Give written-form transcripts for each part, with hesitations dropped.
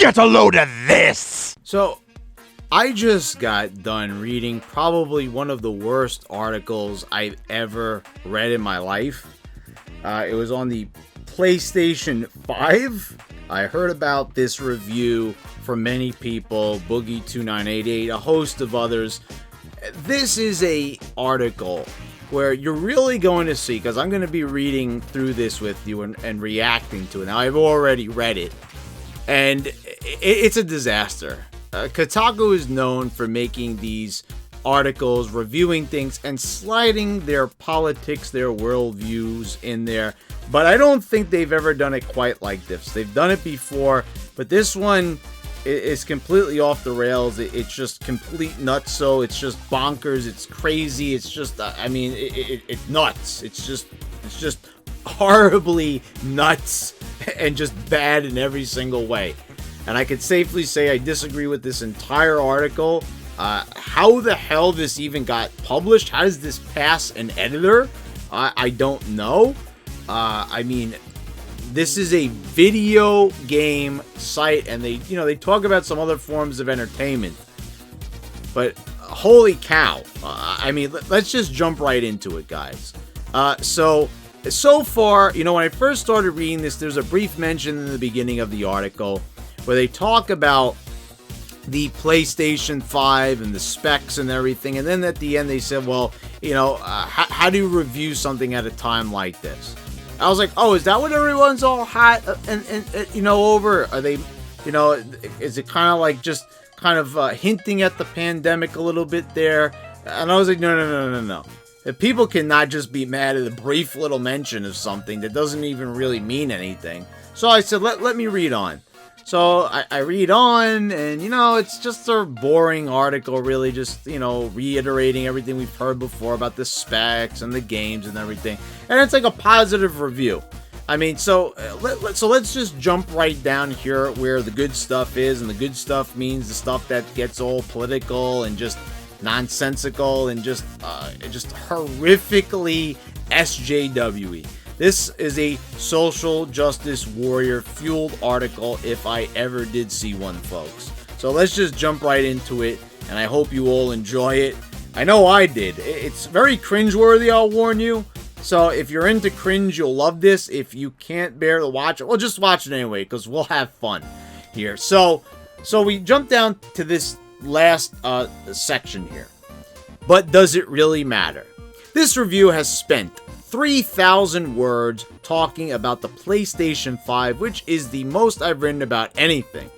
Get a load of this! So, I just got done reading probably one of the worst articles I've ever read in my life. It was on the PlayStation 5. I heard about this review from many people, Boogie2988, a host of others. This is a article where you're really going to see, because I'm going to be reading through this with you and reacting to it. Now, I've already read it, and it's a disaster. Kotaku is known for making these articles, reviewing things, and sliding their politics, their worldviews in there. But I don't think they've ever done it quite like this. They've done it before, but this one is completely off the rails. It's just complete nutso. It's just bonkers. It's crazy. It's just, I mean, it's nuts. It's just horribly nuts and just bad in every single way. And I could safely say I disagree with this entire article. How the hell this even got published? How does this pass an editor? I don't know. I mean, this is a video game site, and they talk about some other forms of entertainment. But holy cow! I mean, let's just jump right into it, guys. So far, when I first started reading this, there's a brief mention in the beginning of the article where they talk about the PlayStation 5 and the specs and everything, and then at the end they said, well, how do you review something at a time like this? I was like, oh, is that what everyone's all hot and over? Are they, is it kind of like just kind of hinting at the pandemic a little bit there? And I was like, no. If people cannot just be mad at a brief little mention of something that doesn't even really mean anything. So I said, let me read on. So I read on, and, it's just a boring article, really, just, reiterating everything we've heard before about the specs and the games and everything. And it's like a positive review. I mean, so let's just jump right down here where the good stuff is, and the good stuff means the stuff that gets all political and just nonsensical and just horrifically SJWE. This is a social justice warrior fueled article if I ever did see one, folks. So let's just jump right into it, and I hope you all enjoy it. I know I did. It's very cringeworthy, I'll warn you. So if you're into cringe, you'll love this. If you can't bear to watch it, well, just watch it anyway, because we'll have fun here. So we jump down to this last section here. But does it really matter? This review has spent 3,000 words talking about the PlayStation 5, which is the most I've written about anything.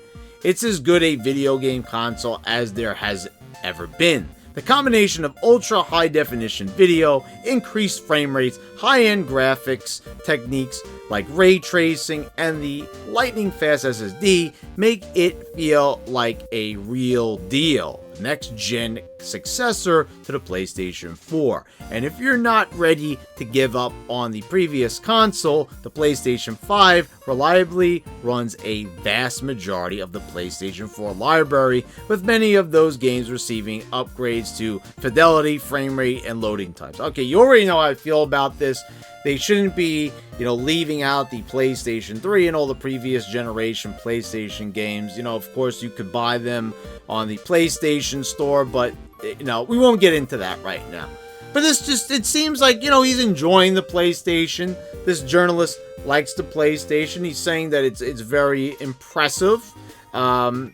It's as good a video game console as there has ever been. The combination of ultra high definition video, increased frame rates, high-end graphics techniques like ray tracing, and the lightning fast SSD make it feel like a real deal. Next-gen successor to the PlayStation 4. And if you're not ready to give up on the previous console, the PlayStation 5 reliably runs a vast majority of the PlayStation 4 library, with many of those games receiving upgrades to fidelity, frame rate, and loading times. Okay, you already know how I feel about this. They shouldn't be, leaving out the PlayStation 3 and all the previous generation PlayStation games. Of course, you could buy them on the PlayStation Store, but, we won't get into that right now. But it seems like, he's enjoying the PlayStation. This journalist likes the PlayStation. He's saying that it's very impressive. The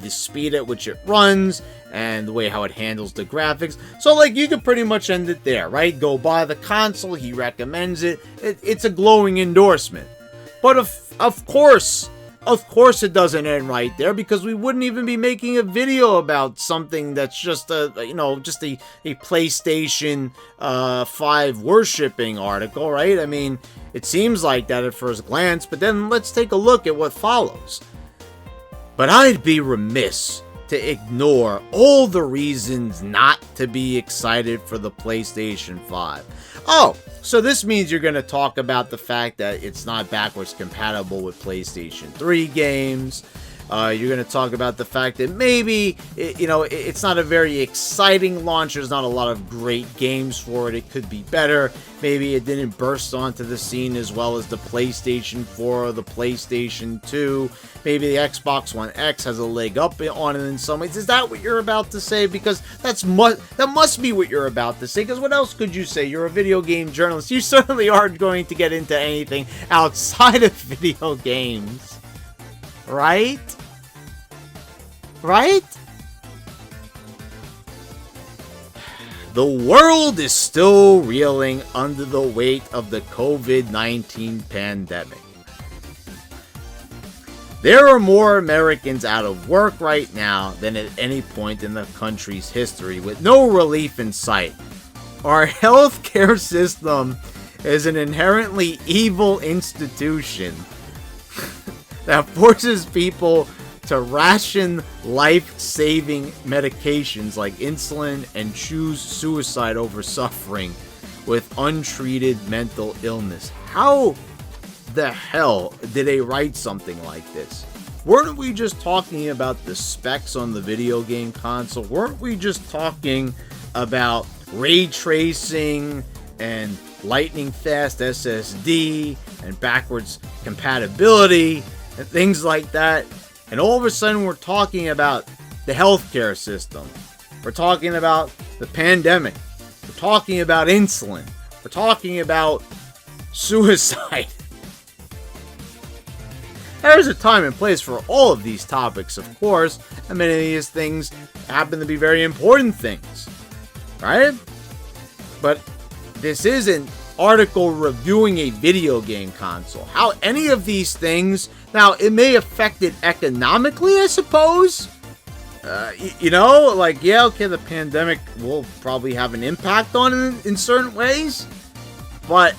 speed at which it runs and the way how it handles the graphics. So, you could pretty much end it there, right? Go buy the console. He recommends it. It's a glowing endorsement. But of course it doesn't end right there, because we wouldn't even be making a video about something that's just a PlayStation 5 worshipping article, right? I mean, it seems like that at first glance, but then let's take a look at what follows. But I'd be remiss to ignore all the reasons not to be excited for the PlayStation 5. Oh, so this means you're going to talk about the fact that it's not backwards compatible with PlayStation 3 games. You're going to talk about the fact that maybe, it's not a very exciting launch. There's not a lot of great games for it. It could be better. Maybe it didn't burst onto the scene as well as the PlayStation 4 or the PlayStation 2. Maybe the Xbox One X has a leg up on it in some ways. Is that what you're about to say? Because that must be what you're about to say. Because what else could you say? You're a video game journalist. You certainly aren't going to get into anything outside of video games. Right? Right? The world is still reeling under the weight of the COVID-19 pandemic. There are more Americans out of work right now than at any point in the country's history, with no relief in sight. Our healthcare system is an inherently evil institution that forces people to ration life-saving medications like insulin and choose suicide over suffering with untreated mental illness. How the hell did they write something like this? Weren't we just talking about the specs on the video game console? Weren't we just talking about ray tracing and lightning fast SSD and backwards compatibility and things like that? And all of a sudden we're talking about the healthcare system. We're talking about the pandemic. We're talking about insulin. We're talking about suicide. There's a time and place for all of these topics, of course, and many of these things happen to be very important things, right? But this is an article reviewing a video game console. How any of these things, now it may affect it economically, I suppose. The pandemic will probably have an impact on it in certain ways, but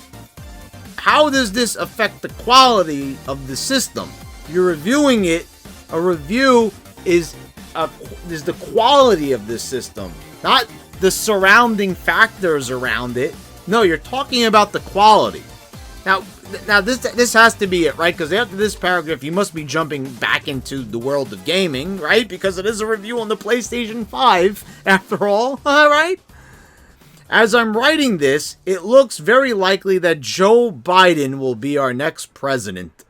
how does this affect the quality of the system? You're reviewing it. A review is the quality of the system, not the surrounding factors around it. No, you're talking about the quality. Now this has to be it, right? Because after this paragraph, you must be jumping back into the world of gaming, right? Because it is a review on the PlayStation 5, after all, right? As I'm writing this, it looks very likely that Joe Biden will be our next president.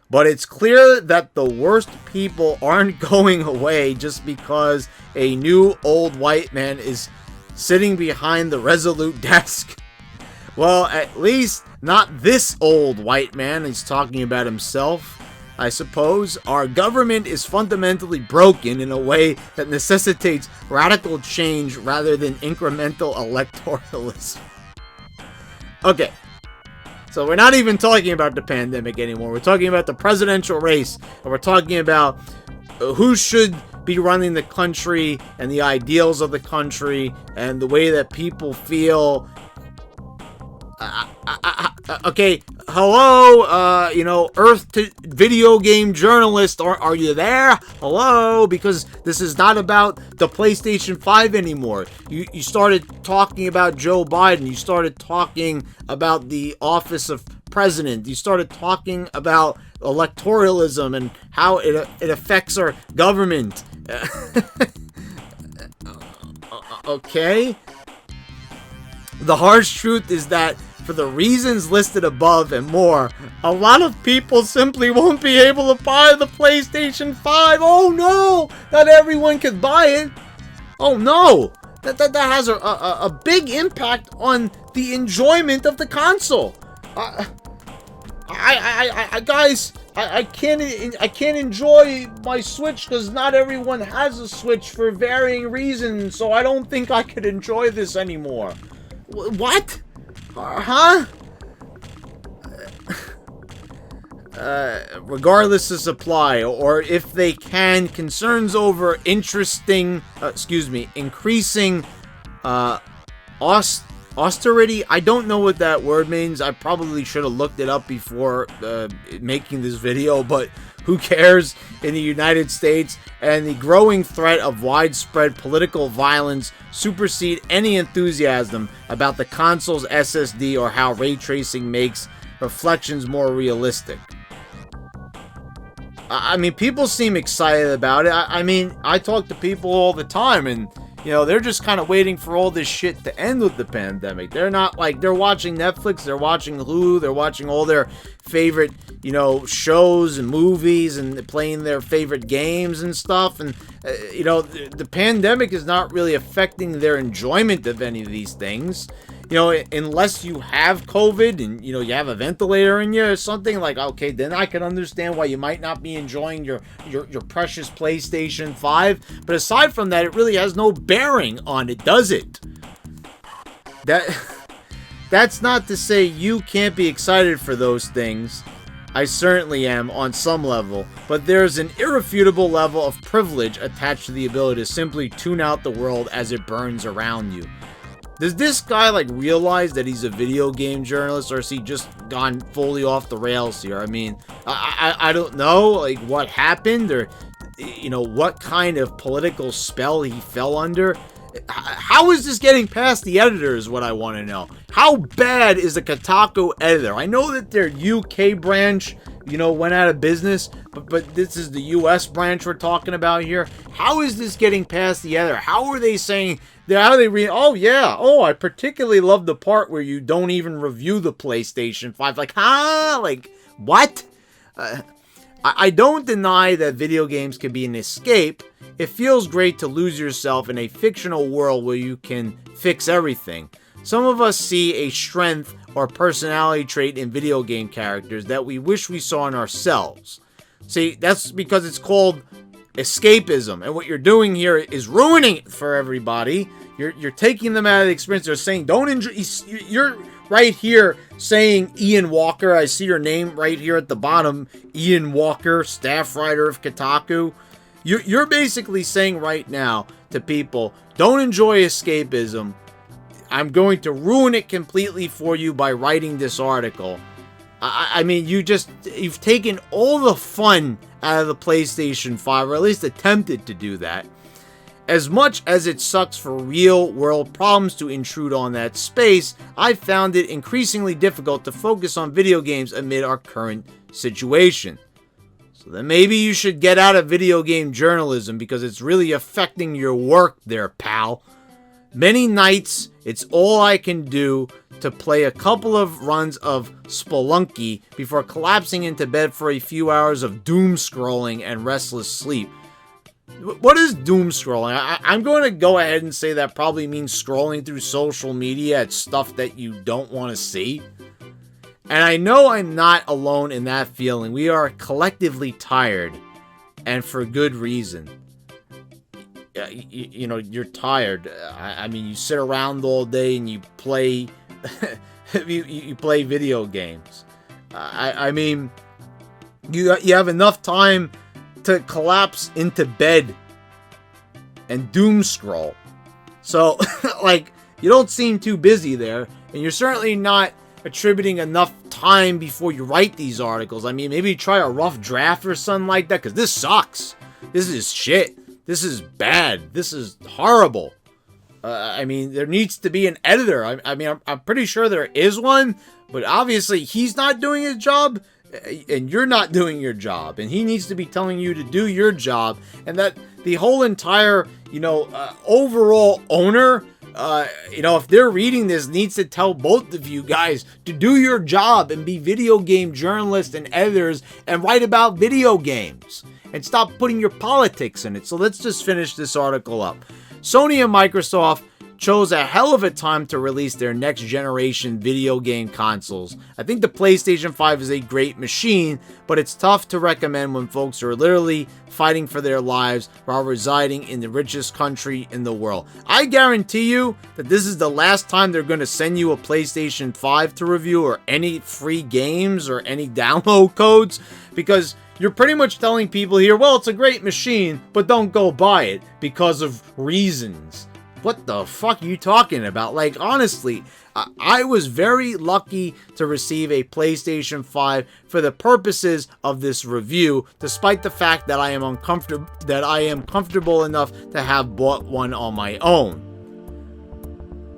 But it's clear that the worst people aren't going away just because a new old white man is sitting behind the Resolute desk. Well, at least not this old white man. He's talking about himself, I suppose. Our government is fundamentally broken in a way that necessitates radical change rather than incremental electoralism. Okay, so we're not even talking about the pandemic anymore. We're talking about the presidential race, and we're talking about who should be running the country and the ideals of the country and the way that people feel. Okay, hello, Earth to video game journalist, are you there? Hello, because this is not about the PlayStation 5 anymore. You started talking about Joe Biden. You started talking about the office of president. You started talking about electoralism and how it affects our government. Okay? The harsh truth is that for the reasons listed above and more, a lot of people simply won't be able to buy the PlayStation 5. Oh no! Not everyone can buy it. Oh no! That has a big impact on the enjoyment of the console. Guys, I can't enjoy my Switch because not everyone has a Switch for varying reasons, so I don't think I could enjoy this anymore. What? Huh? Regardless of supply, or if they can, concerns over increasing austerity. I don't know what that word means. I probably should have looked it up before making this video, but who cares? In the United States, and the growing threat of widespread political violence supersede any enthusiasm about the console's SSD or how ray tracing makes reflections more realistic. I mean, people seem excited about it. I mean, I talk to people all the time, and they're just kind of waiting for all this shit to end with the pandemic. They're not like, they're watching Netflix, they're watching Hulu, they're watching all their favorite, shows and movies, and playing their favorite games and stuff. And, the pandemic is not really affecting their enjoyment of any of these things. Unless you have COVID and, you have a ventilator in you or something, like, okay, then I can understand why you might not be enjoying your precious PlayStation 5. But aside from that, it really has no bearing on it, does it? That's not to say you can't be excited for those things. I certainly am on some level, but there's an irrefutable level of privilege attached to the ability to simply tune out the world as it burns around you. Does this guy realize that he's a video game journalist, or has he just gone fully off the rails here? I mean, I don't know what happened, or what kind of political spell he fell under. How is this getting past the editor is what I want to know. How bad is the Kotaku editor? I know that their UK branch, went out of business, but this is the US branch we're talking about here. How is this getting past the editor? How are they saying, how are they reading? Oh yeah, I particularly love the part where you don't even review the PlayStation 5. What? I don't deny that video games can be an escape. It feels great to lose yourself in a fictional world where you can fix everything. Some of us see a strength or personality trait in video game characters that we wish we saw in ourselves. See, that's because it's called escapism, and what you're doing here is ruining it for everybody. You're taking them out of the experience. They're saying, don't enjoy. You're right here saying Ian Walker. I see your name right here at the bottom. Ian Walker, staff writer of Kotaku. You're basically saying right now to people, don't enjoy escapism. I'm going to ruin it completely for you by writing this article. I mean, you've taken all the fun out of the PlayStation 5, or at least attempted to do that. As much as it sucks for real world problems to intrude on that space, I've found it increasingly difficult to focus on video games amid our current situation. So then maybe you should get out of video game journalism, because it's really affecting your work there, pal. Many nights, it's all I can do to play a couple of runs of Spelunky before collapsing into bed for a few hours of doom scrolling and restless sleep. What is doom scrolling? I'm going to go ahead and say that probably means scrolling through social media at stuff that you don't want to see. And I know I'm not alone in that feeling. We are collectively tired, and for good reason. You're tired. I mean, you sit around all day and you play you play video games. I mean, you have enough time to collapse into bed and doom scroll. So, you don't seem too busy there, and you're certainly not attributing enough time before you write these articles. I mean, maybe try a rough draft or something like that, because this sucks. This is shit. This is bad. This is horrible. I mean, there needs to be an editor. I'm pretty sure there is one, but obviously he's not doing his job, and you're not doing your job, and he needs to be telling you to do your job, and that the whole entire, overall owner, if they're reading this, needs to tell both of you guys to do your job and be video game journalists and editors and write about video games. And stop putting your politics in it. So let's just finish this article up. Sony and Microsoft chose a hell of a time to release their next generation video game consoles. I think the PlayStation 5 is a great machine, but it's tough to recommend when folks are literally fighting for their lives while residing in the richest country in the world. I guarantee you that this is the last time they're going to send you a PlayStation 5 to review, or any free games or any download codes, because you're pretty much telling people here, well, it's a great machine, but don't go buy it because of reasons. What the fuck are you talking about? Honestly, I was very lucky to receive a PlayStation 5 for the purposes of this review, despite the fact that I am comfortable enough to have bought one on my own.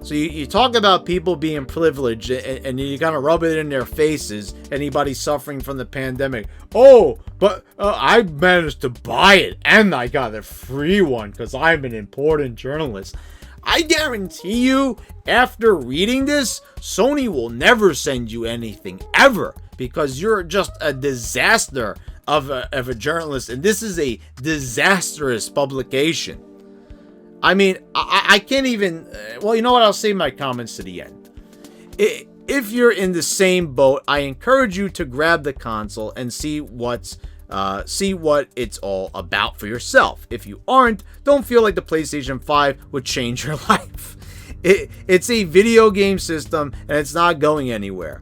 So you talk about people being privileged, and you kind of rub it in their faces, anybody suffering from the pandemic. Oh, but I managed to buy it and I got a free one because I'm an important journalist. I guarantee you, after reading this, Sony will never send you anything ever because you're just a disaster of a journalist, and this is a disastrous publication. I mean, I can't even... well, you know what? I'll save my comments to the end. If you're in the same boat, I encourage you to grab the console and see what it's all about for yourself. If you aren't, don't feel like the PlayStation 5 would change your life. It's a video game system, and it's not going anywhere.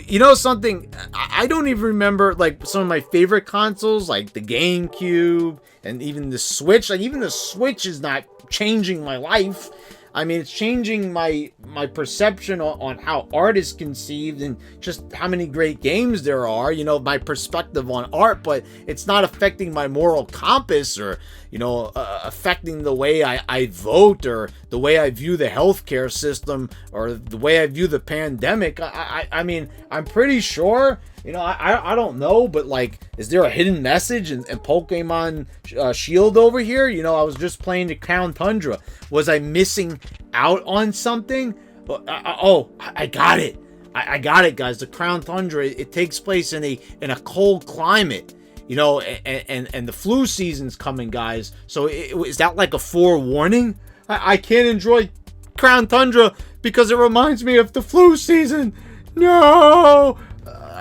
You know something? I don't even remember, like, some of my favorite consoles, like the GameCube and even the Switch. Like, even the Switch is not changing my life. I mean, it's changing my perception on how art is conceived and just how many great games there are, you know, my perspective on art, but it's not affecting my moral compass or, you know, affecting the way I vote or the way I view the healthcare system or the way I view the pandemic. I mean, I'm pretty sure, you know, I don't know, but like, is there a hidden message in Pokemon Shield over here? You know, I was just playing the Crown Tundra. Was I missing out on something? Oh, I got it. I got it, guys. The Crown Tundra, it takes place in a cold climate, you know, and the flu season's coming, guys. So is that like a forewarning? I can't enjoy Crown Tundra because it reminds me of the flu season. No.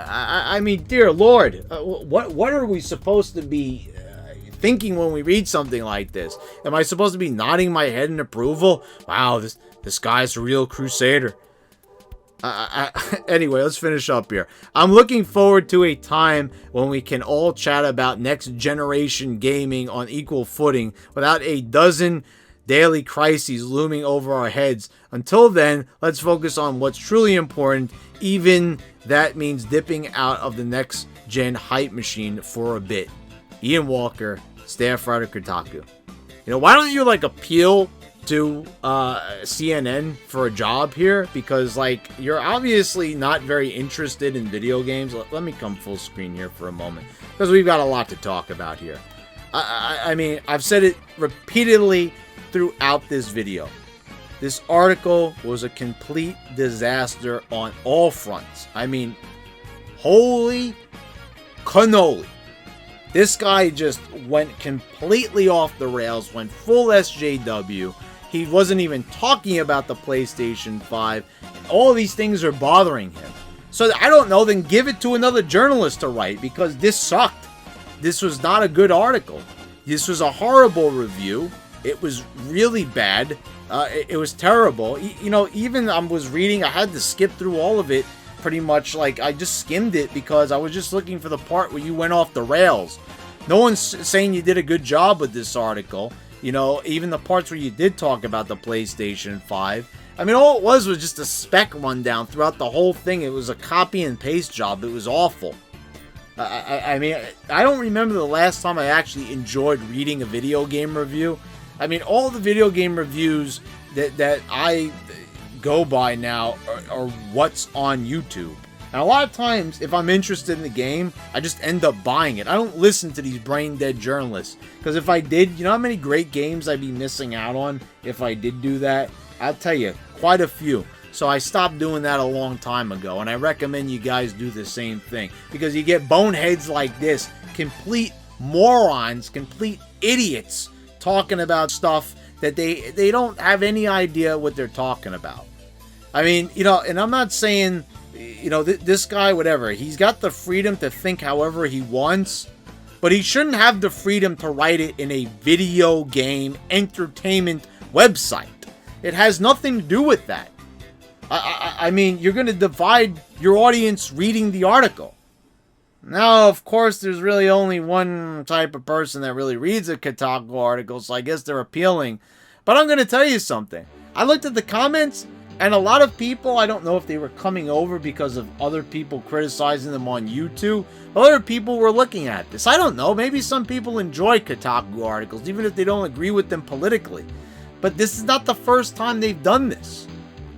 I mean, dear Lord, what are we supposed to be thinking when we read something like this? Am I supposed to be nodding my head in approval? Wow, this guy's a real crusader. Anyway, let's finish up here. I'm looking forward to a time when we can all chat about next generation gaming on equal footing without a dozen daily crises looming over our heads. Until then, let's focus on what's truly important, even that means dipping out of the next gen hype machine for a bit. Ian Walker, staff writer, Kotaku. You know, why don't you like appeal to CNN for a job here? Because like, you're obviously not very interested in video games. Let me come full screen here for a moment because we've got a lot to talk about here. I mean, I've said it repeatedly throughout this video. This article was a complete disaster on all fronts. I mean, holy cannoli. This guy just went completely off the rails, went full SJW. He wasn't even talking about the PlayStation 5. All these things are bothering him. So I don't know, then give it to another journalist to write because this sucked. This was not a good article. This was a horrible review. It was really bad. It was terrible. You know, even I was reading, I had to skip through all of it pretty much. Like, I just skimmed it because I was just looking for the part where you went off the rails. No one's saying you did a good job with this article. You know, even the parts where you did talk about the PlayStation 5. I mean, all it was just a spec rundown throughout the whole thing. It was a copy and paste job. It was awful. I mean, I don't remember the last time I actually enjoyed reading a video game review. I mean, all the video game reviews that I go by now are what's on YouTube. And a lot of times, if I'm interested in the game, I just end up buying it. I don't listen to these brain-dead journalists. Because if I did, you know how many great games I'd be missing out on if I did do that? I'll tell you, quite a few. So I stopped doing that a long time ago. And I recommend you guys do the same thing. Because you get boneheads like this, complete morons, complete idiots, talking about stuff that they don't have any idea what they're talking about. I mean, you know, and I'm not saying, you know, this guy, whatever, he's got the freedom to think however he wants, but he shouldn't have the freedom to write it in a video game entertainment website. It has nothing to do with that. I mean, you're going to divide your audience reading the article. Now, of course, there's really only one type of person that really reads a Kotaku article, so I guess they're appealing. But I'm going to tell you something. I looked at the comments, and a lot of people, I don't know if they were coming over because of other people criticizing them on YouTube. Other people were looking at this. I don't know. Maybe some people enjoy Kotaku articles, even if they don't agree with them politically. But this is not the first time they've done this.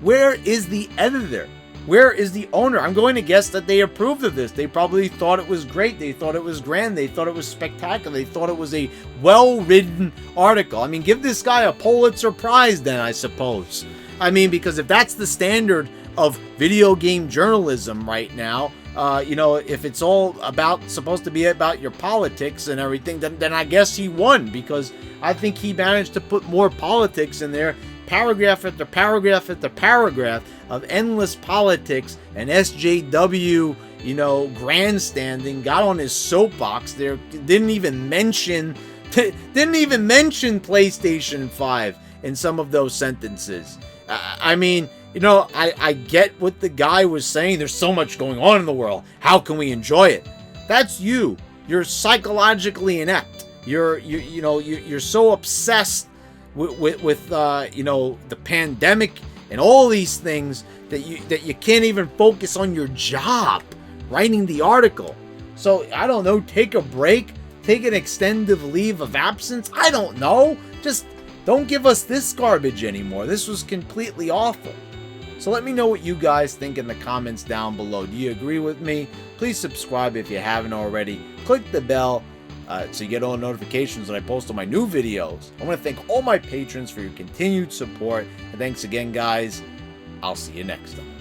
Where is the editor? Where is the owner? I'm going to guess that they approved of this. They probably thought it was great. They thought it was grand. They thought it was spectacular. They thought it was a well-written article. I mean, give this guy a Pulitzer Prize then, I suppose. I mean, because if that's the standard of video game journalism right now, if it's all supposed to be about your politics and everything, then I guess he won, because I think he managed to put more politics in there, paragraph after paragraph after paragraph of endless politics and SJW, grandstanding, got on his soapbox there, didn't even mention PlayStation 5 in some of those sentences. I mean, I get what the guy was saying. There's so much going on in the world. How can we enjoy it? That's you. You're psychologically inept. You're so obsessed with the pandemic and all these things that you can't even focus on your job, writing the article. So I don't know. Take a break. Take an extended leave of absence. I don't know. Just don't give us this garbage anymore. This was completely awful. So let me know what you guys think in the comments down below. Do you agree with me? Please subscribe if you haven't already. Click the bell so you get all notifications when I post on my new videos. I want to thank all my patrons for your continued support. And thanks again, guys. I'll see you next time.